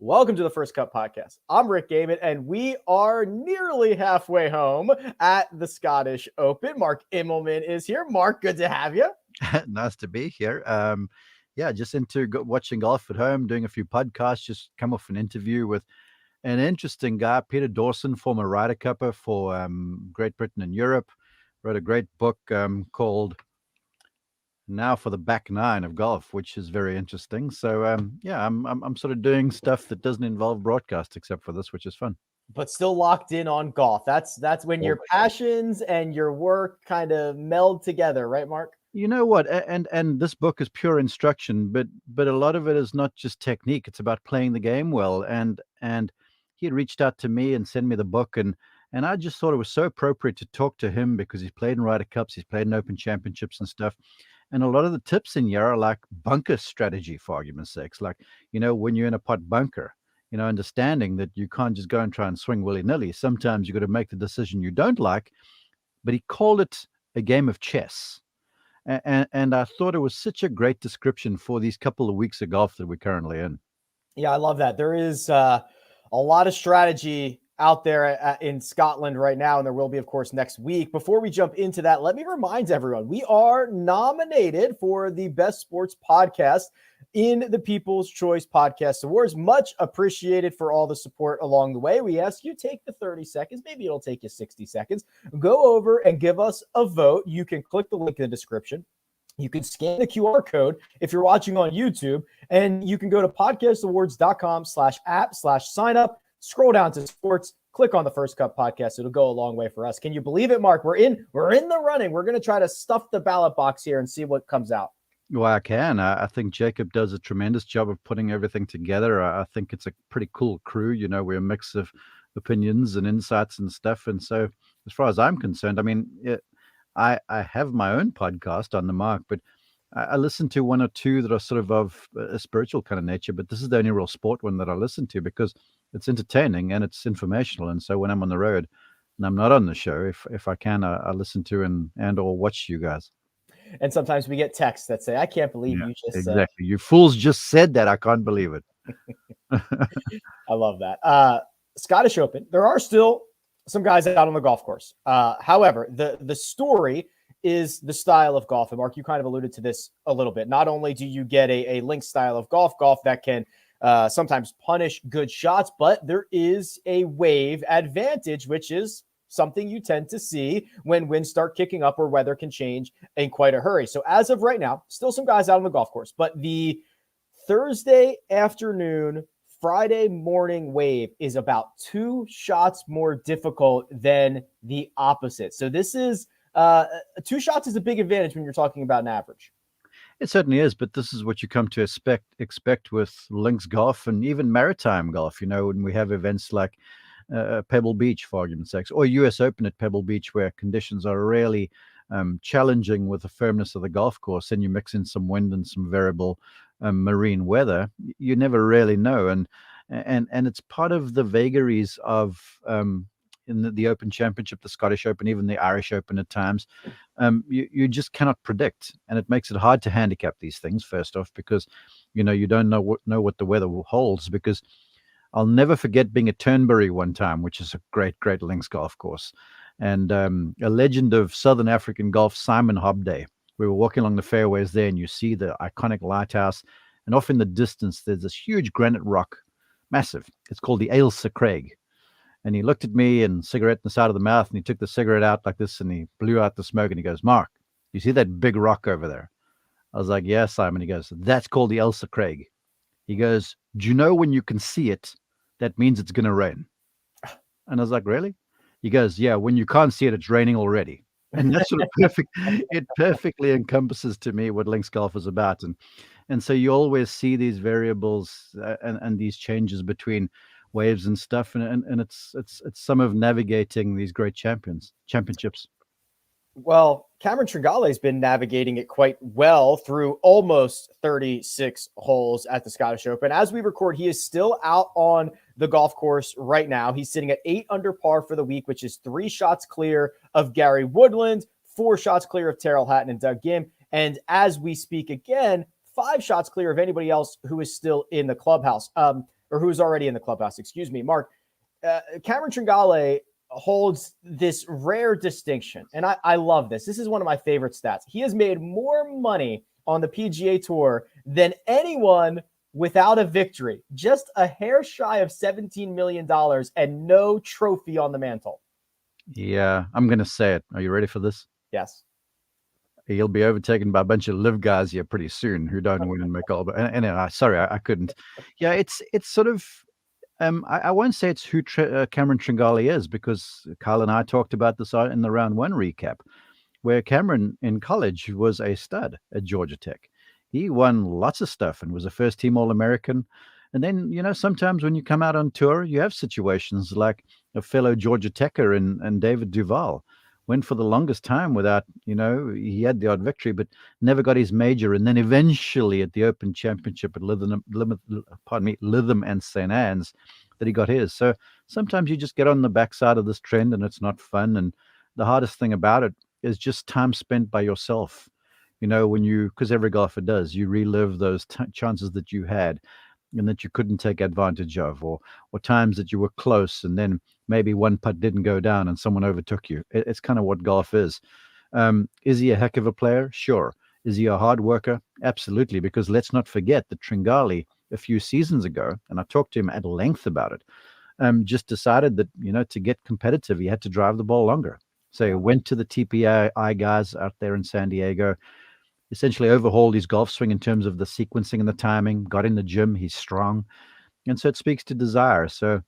Welcome to the First Cut Podcast. I'm Rick Gehman, and we are nearly halfway home at the Scottish Open. Mark Immelman is here. Mark, good to have you. Nice to be here. Just into watching golf at home, doing a few podcasts, just come off an interview with an interesting guy, Peter Dawson, former Ryder Cupper for Great Britain and Europe. Wrote a great book called Now for the Back Nine of Golf, which is very interesting. So I'm sort of doing stuff that doesn't involve broadcast except for this, which is fun. But still locked in on golf. That's when your passions and your work kind of meld together, right, Mark? You know what? And this book is pure instruction, but a lot of it is not just technique. It's about playing the game well. And he had reached out to me and sent me the book, and I just thought it was so appropriate to talk to him because he's played in Ryder Cups, he's played in Open Championships and stuff. And a lot of the tips in here are like bunker strategy, for argument's sakes. Like, when you're in a pot bunker, understanding that you can't just go and try and swing willy-nilly. Sometimes you got to make the decision you don't like. But he called it a game of chess. And I thought it was such a great description for these couple of weeks of golf that we're currently in. Yeah, I love that. There is a lot of strategy out there in Scotland right now, and there will be, of course, next week. Before we jump into that, let me remind everyone, we are nominated for the Best Sports Podcast in the People's Choice Podcast Awards. Much appreciated for all the support along the way. We ask you take the 30 seconds, maybe it'll take you 60 seconds, go over and give us a vote. You can click the link in the description. You can scan the QR code if you're watching on YouTube, and you can go to podcastawards.com/app/sign up, scroll down to sports, click on the First Cut Podcast. It'll go a long way for us. Can you believe it, Mark? We're in the running. We're going to try to stuff the ballot box here and see what comes out. Well, I can. I think Jacob does a tremendous job of putting everything together. I think it's a pretty cool crew. We're a mix of opinions and insights and stuff. And so as far as I'm concerned, I mean, I have my own podcast on the Mark, but I listen to one or two that are sort of a spiritual kind of nature. But this is the only real sport one that I listen to because it's entertaining and it's informational. And so when I'm on the road and I'm not on the show, if I can, I listen to and or watch you guys. And sometimes we get texts that say, I can't believe you just exactly. You fools just said that. I can't believe it. I love that. Scottish Open. There are still some guys out on the golf course. However, the story is the style of golf. And Mark, you kind of alluded to this a little bit. Not only do you get a link style of golf that can sometimes punish good shots, but there is a wave advantage, which is something you tend to see when winds start kicking up or weather can change in quite a hurry. So as of right now, still some guys out on the golf course, but the Thursday afternoon, Friday morning wave is about 2 shots more difficult than the opposite. So this is 2 shots is a big advantage when you're talking about an average. It certainly is, but this is what you come to expect with links golf and even maritime golf. When we have events like Pebble Beach, for argument's sake, or US Open at Pebble Beach, where conditions are really challenging with the firmness of the golf course, and you mix in some wind and some variable marine weather, you never really know. And it's part of the vagaries of in the Open Championship, the Scottish Open, even the Irish Open at times. You just cannot predict, and it makes it hard to handicap these things, first off, because you don't know what the weather holds. Because I'll never forget being at Turnberry one time, which is a great links golf course, and a legend of Southern African golf, Simon Hobday. We were walking along the fairways there, and you see the iconic lighthouse, and off in the distance there's this huge granite rock, massive. It's called the Ailsa Craig. And he looked at me and cigarette in the side of the mouth, and he took the cigarette out like this, and he blew out the smoke, and he goes, "Mark, you see that big rock over there?" I was like, "Yeah, Simon." He goes, "That's called the Ailsa Craig." He goes, "Do you know when you can see it, that means it's going to rain?" And I was like, "Really?" He goes, "Yeah, when you can't see it, it's raining already." And that's sort of it perfectly encompasses to me what links golf is about. And so you always see these variables and these changes between waves and stuff. And it's some of navigating these great championships. Well, Cameron Tringale has been navigating it quite well through almost 36 holes at the Scottish Open. As we record, he is still out on the golf course right now. He's sitting at 8 under par for the week, which is 3 shots clear of Gary Woodland, 4 shots clear of Terrell Hatton and Doug Ghim. And as we speak again, 5 shots clear of anybody else who is still in the clubhouse. or who's already in the clubhouse, excuse me. Mark, Cameron Tringale holds this rare distinction, and I love this. This is one of my favorite stats. He has made more money on the PGA Tour than anyone without a victory, just a hair shy of $17 million and no trophy on the mantle. Yeah, I'm going to say it. Are you ready for this? Yes. He'll be overtaken by a bunch of live guys here pretty soon who don't win and make all. And sorry, I couldn't. Yeah, it's sort of. I won't say it's who Cameron Tringale is, because Kyle and I talked about this in the round one recap, where Cameron in college was a stud at Georgia Tech. He won lots of stuff and was a first-team All-American. And then, sometimes when you come out on tour, you have situations like a fellow Georgia Techer and David Duval went for the longest time without, he had the odd victory, but never got his major. And then eventually at the Open Championship at Lytham and St. Anne's, that he got his. So sometimes you just get on the backside of this trend and it's not fun. And the hardest thing about it is just time spent by yourself. Because every golfer does, you relive those chances that you had and that you couldn't take advantage of, or times that you were close and then maybe one putt didn't go down and someone overtook you. It's kind of what golf is. Is he a heck of a player? Sure. Is he a hard worker? Absolutely. Because let's not forget that Tringale a few seasons ago, and I talked to him at length about it, just decided that, to get competitive, he had to drive the ball longer. So he went to the TPI guys out there in San Diego, essentially overhauled his golf swing in terms of the sequencing and the timing, got in the gym, he's strong. And so it speaks to desire. So,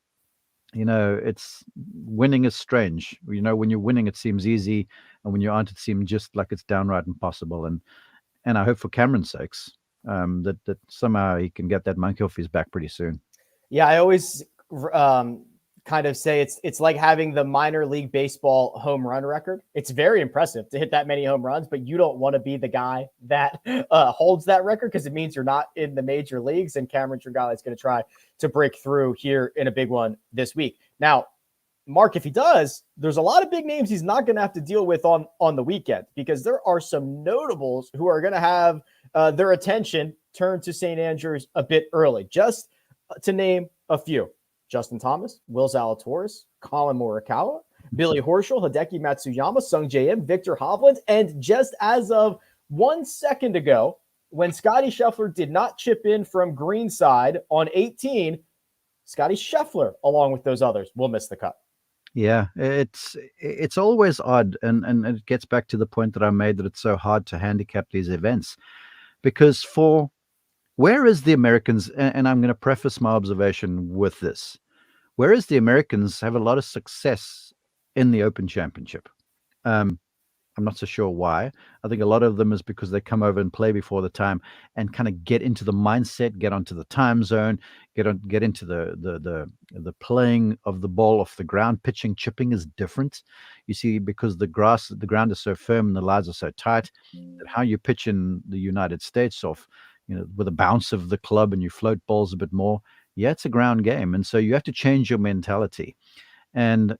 it's winning is strange. When you're winning, it seems easy. And when you aren't, it seems just like it's downright impossible. And I hope for Cameron's sakes that somehow he can get that monkey off his back pretty soon. Yeah, I always kind of say it's like having the minor league baseball home run record. It's very impressive to hit that many home runs, but you don't want to be the guy that holds that record, because it means you're not in the major leagues. And Cameron Tringale is going to try to break through here in a big one this week. Now, Mark, if he does, there's a lot of big names he's not going to have to deal with on the weekend, because there are some notables who are going to have their attention turned to St. Andrews a bit early. Just to name a few: Justin Thomas, Will Zalatoris, Colin Morikawa, Billy Horschel, Hideki Matsuyama, Sung J M, Victor Hovland, and just as of 1 second ago, when Scotty Scheffler did not chip in from greenside on 18, Scotty Scheffler, along with those others, will miss the cut. Yeah, it's always odd, and it gets back to the point that I made, that it's so hard to handicap these events, because whereas the Americans, and I'm going to preface my observation with this, whereas the Americans have a lot of success in the Open Championship, I'm not so sure why. I think a lot of them is because they come over and play before the time and kind of get into the mindset, get onto the time zone, get into the playing of the ball off the ground. Pitching, chipping is different. You see, because the ground is so firm and the lies are so tight, that how you pitch in the United States off, with a bounce of the club and you float balls a bit more. Yeah, it's a ground game. And so you have to change your mentality. And,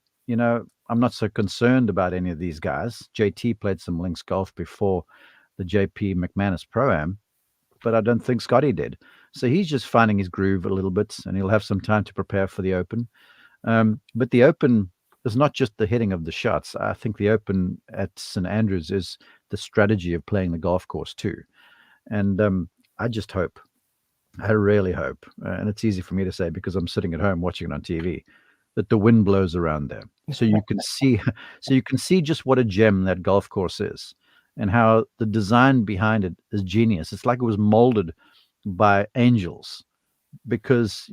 I'm not so concerned about any of these guys. JT played some links golf before the JP McManus Pro-Am, but I don't think Scotty did. So he's just finding his groove a little bit, and he'll have some time to prepare for the Open. But the Open is not just the hitting of the shots. I think the Open at St. Andrews is the strategy of playing the golf course too. And I just hope, I really hope, and it's easy for me to say because I'm sitting at home watching it on TV, that the wind blows around there, so you can see just what a gem that golf course is, and how the design behind it is genius. It's like it was molded by angels, because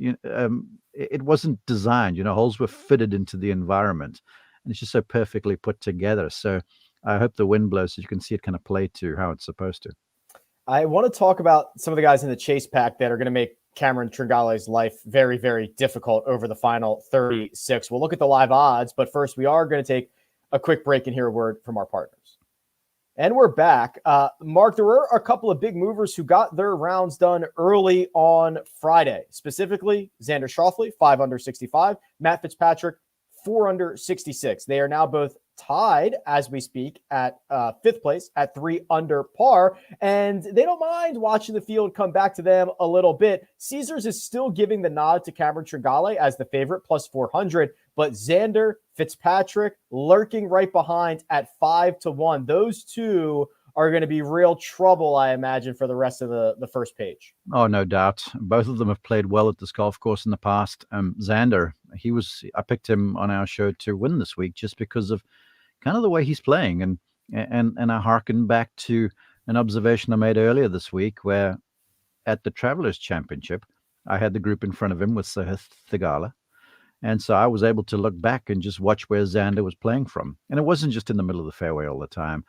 it wasn't designed. Holes were fitted into the environment, and it's just so perfectly put together. So I hope the wind blows so you can see it kind of play to how it's supposed to. I want to talk about some of the guys in the chase pack that are going to make Cameron Tringale's life very, very difficult over the final 36. We'll look at the live odds, but first we are going to take a quick break and hear a word from our partners. And we're back. Mark, there were a couple of big movers who got their rounds done early on Friday, specifically Xander Schauffele, 5 under 65, Matt Fitzpatrick, 4 under 66. They are now both tied as we speak at fifth place at 3 under par, and they don't mind watching the field come back to them a little bit. Caesars is still giving the nod to Cameron Tringale as the favorite, plus 400, but Xander Fitzpatrick lurking right behind at 5-1. Those two are going to be real trouble, I imagine, for the rest of the first page. Oh, no doubt. Both of them have played well at this golf course in the past. Xander, I picked him on our show to win this week just because of kind of the way he's playing. And I hearken back to an observation I made earlier this week where at the Travelers Championship, I had the group in front of him with Sahith Thigala. And so I was able to look back and just watch where Xander was playing from. And it wasn't just in the middle of the fairway all the time.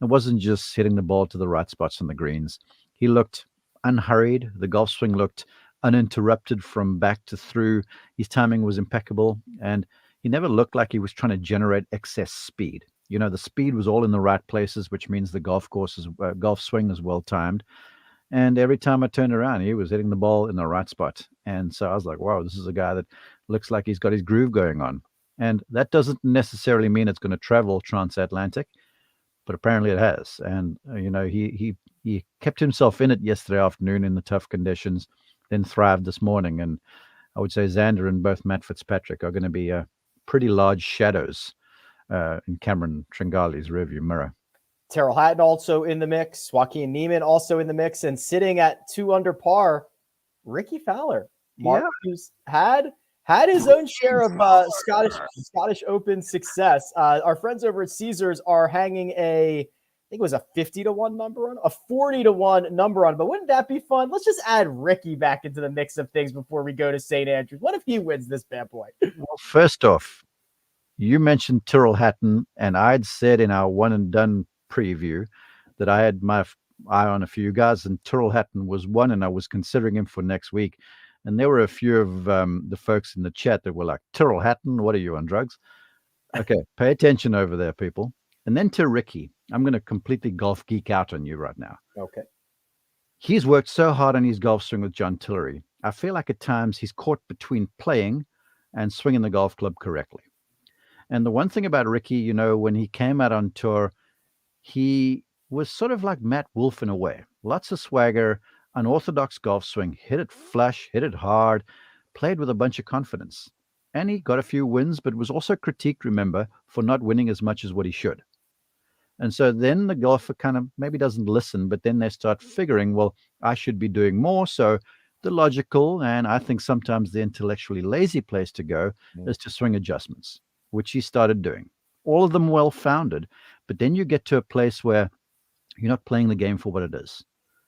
It wasn't just hitting the ball to the right spots on the greens. He looked unhurried. The golf swing looked uninterrupted from back to through. His timing was impeccable. And he never looked like he was trying to generate excess speed. You know, the speed was all in the right places, which means the golf swing is well timed. And every time I turned around, he was hitting the ball in the right spot. And so I was like, wow, this is a guy that looks like he's got his groove going on. And that doesn't necessarily mean it's going to travel transatlantic, but apparently it has. And, he kept himself in it yesterday afternoon in the tough conditions, then thrived this morning. And I would say Xander and both Matt Fitzpatrick are going to be pretty large shadows in Cameron Tringale's rearview mirror. Terrell Hatton also in the mix. Joaquin Niemann also in the mix. And sitting at 2 under par, Ricky Fowler. Mark, who's had his own share of Scottish Open success. Our friends over at Caesars are hanging I think it was a 50-1 number on, a 40-1 number on. But wouldn't that be fun? Let's just add Ricky back into the mix of things before we go to St. Andrews. What if he wins this bad boy? Well, first off, you mentioned Terrell Hatton, and I'd said in our one and done preview that I had my eye on a few guys, and Terrell Hatton was one, and I was considering him for next week. And there were a few of the folks in the chat that were like, Terrell Hatton, what are you, on drugs? Okay, pay attention over there, people. And then to Ricky. I'm going to completely golf geek out on you right now. Okay. He's worked so hard on his golf swing with John Tillery. I feel like at times he's caught between playing and swinging the golf club correctly. And the one thing about Ricky, when he came out on tour, he was sort of like Matt Wolff in a way. Lots of swagger, unorthodox golf swing, hit it flush, hit it hard, played with a bunch of confidence. And he got a few wins, but was also critiqued, remember, for not winning as much as what he should. And so then the golfer kind of maybe doesn't listen, but then they start figuring, well, I should be doing more. So the logical, and I think sometimes the intellectually lazy place to go is to swing adjustments, which he started doing. All of them well-founded, but then you get to a place where you're not playing the game for what it is.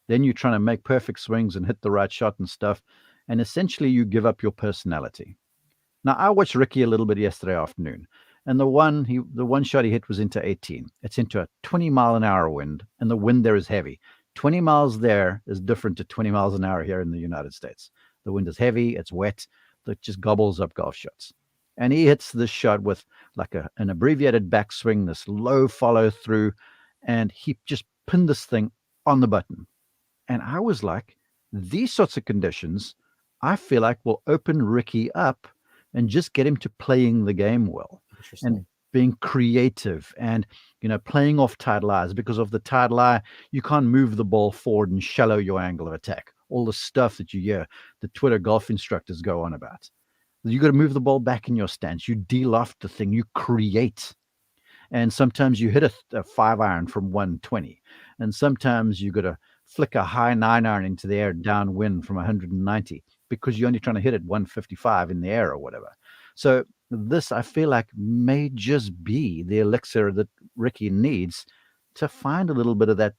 Then you're trying to make perfect swings and hit the right shot and stuff, and essentially you give up your personality. Now, I watched Ricky a little bit yesterday afternoon, and the one shot he hit was into 18. It's into a 20-mile-an-hour wind, and the wind there is heavy. 20 miles there is different to 20 miles an hour here in the United States. The wind is heavy, it's wet, that just gobbles up golf shots. And he hits this shot with like an abbreviated backswing, this low follow through, and he just pinned this thing on the button. And I was like, these sorts of conditions, I feel like will open Ricky up and just get him to playing the game well and being creative and, playing off tight lies. Because of the tight lie, you can't move the ball forward and shallow your angle of attack. All the stuff that you hear the Twitter golf instructors go on about. You got to move the ball back in your stance. You de-loft the thing. You create. And sometimes you hit a 5-iron from 120. And sometimes you got to flick a high 9-iron into the air downwind from 190 because you're only trying to hit it 155 in the air or whatever. So this, I feel like, may just be the elixir that Ricky needs to find a little bit of that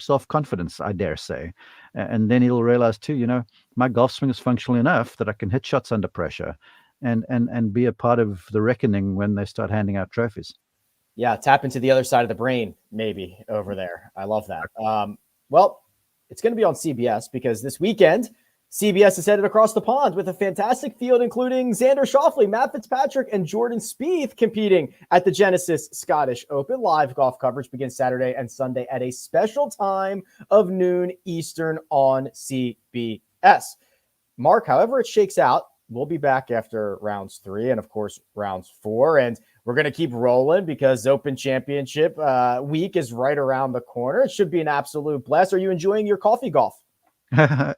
self-confidence, I dare say. And then he'll realize too, my golf swing is functional enough that I can hit shots under pressure and be a part of the reckoning when they start handing out trophies. Yeah, tap into the other side of the brain, maybe, over there. I love that. Well, it's going to be on CBS because this weekend, CBS is headed across the pond with a fantastic field, including Xander Schauffele, Matt Fitzpatrick, and Jordan Spieth competing at the Genesis Scottish Open. Live golf coverage begins Saturday and Sunday at a special time of noon Eastern on CBS. Mark, however it shakes out, we'll be back after rounds 3 and, of course, rounds 4. And we're going to keep rolling because Open Championship week is right around the corner. It should be an absolute blast. Are you enjoying your coffee golf? I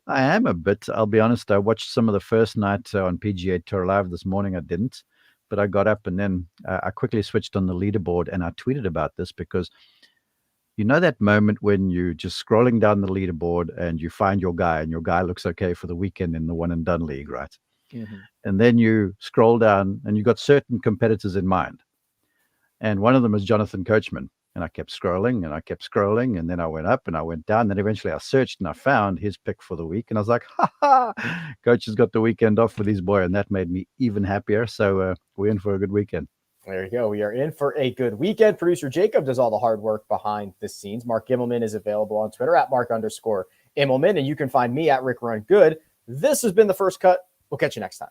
am a bit. I'll be honest. I watched some of the first night on PGA Tour Live this morning. I didn't, but I got up and then I quickly switched on the leaderboard and I tweeted about this because you know that moment when you're just scrolling down the leaderboard and you find your guy and your guy looks okay for the weekend in the one and done league, right? Mm-hmm. And then you scroll down and you got certain competitors in mind. And one of them is Jonathan Coachman. And I kept scrolling and I kept scrolling. And then I went up and I went down. And then eventually I searched and I found his pick for the week. And I was like, Coach has got the weekend off with his boy. And that made me even happier. So we're in for a good weekend. There you go. We are in for a good weekend. Producer Jacob does all the hard work behind the scenes. Mark Immelman is available on Twitter at Mark_Immelman. And you can find me at Rick Run Good. This has been The First Cut. We'll catch you next time.